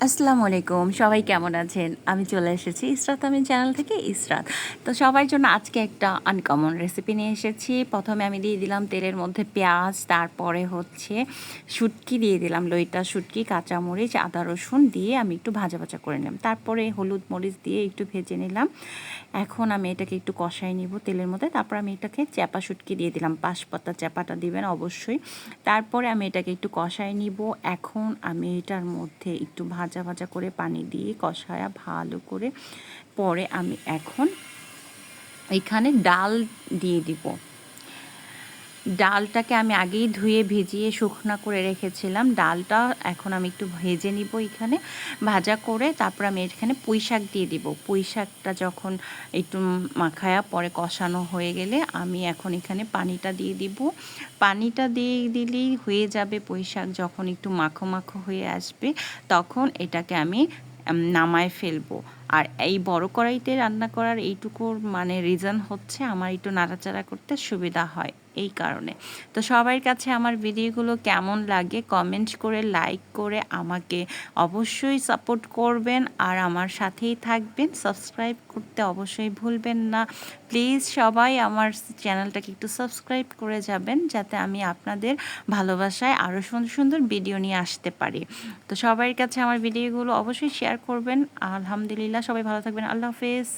আসসালামু আলাইকুম, সবাই কেমন আছেন? আমি চলে এসেছি ইসরাত আমিন চ্যানেল থেকে ইসরাত। তো সবার জন্য আজকে একটা আনকমন রেসিপি নিয়ে এসেছি। প্রথমে আমি দিয়ে দিলাম তেলের মধ্যে পেঁয়াজ, তারপরে হচ্ছে শুটকি দিয়ে দিলাম, লইটা শুটকি, কাঁচামরিচ, আদা রসুন দিয়ে আমি একটু ভাজা ভাজা করে নিলাম। তারপরে হলুদ মরিচ দিয়ে একটু ভেজে নিলাম। এখন আমি এটাকে একটু কষাই নিব তেলের মধ্যে। তারপর আমি এটাকে চ্যাপা শুটকি দিয়ে দিলাম, পাঁচপাতা চ্যাপাটা দিবেন অবশ্যই। তারপরে আমি এটাকে একটু কষাই নিব। এখন আমি এটার মধ্যে একটু ভাজা ভাজা করে পানি দিয়ে কষায়া ভালো করে, পরে আমি এখন এখানে ডাল দিয়ে দিব। ডালটাকে আমি আগেই ধুয়ে ভিজিয়ে শুকনা করে রেখেছিলাম। ডালটা এখন আমি একটু ভেজে নিব এখানে, ভাজা করে তারপর আমি এখানে পুঁই শাক দিয়ে দিব। পুঁই শাকটা যখন একটু মাখায়া পরে কষানো হয়ে গেলে আমি এখন এখানে পানিটা দিয়ে দিব। পানিটা দিয়ে দিলেই হয়ে যাবে। পুঁই শাক যখন একটু মাখো মাখো হয়ে আসবে তখন এটাকে আমি নামায় ফেলবো। আর এই বড় কড়াইতে রান্না করার এইটুকুর মানে রিজন হচ্ছে আমার একটু নাড়াচাড়া করতে সুবিধা হয় এই কারণে। তো সবার কাছে আমার ভিডিওগুলো কেমন লাগে কমেন্ট করে, লাইক করে আমাকে অবশ্যই সাপোর্ট করবেন আর আমার সাথেই থাকবেন। সাবস্ক্রাইব করতে অবশ্যই ভুলবেন না। প্লিজ সবাই আমার চ্যানেলটাকে একটু সাবস্ক্রাইব করে যাবেন, যাতে আমি আপনাদের ভালোবাসায় আরও সুন্দর সুন্দর ভিডিও নিয়ে আসতে পারি। তো সবার কাছে আমার ভিডিওগুলো অবশ্যই শেয়ার করবেন। আলহামদুলিল্লাহ, সবাই ভালো থাকবেন। আল্লাহ হাফেজ।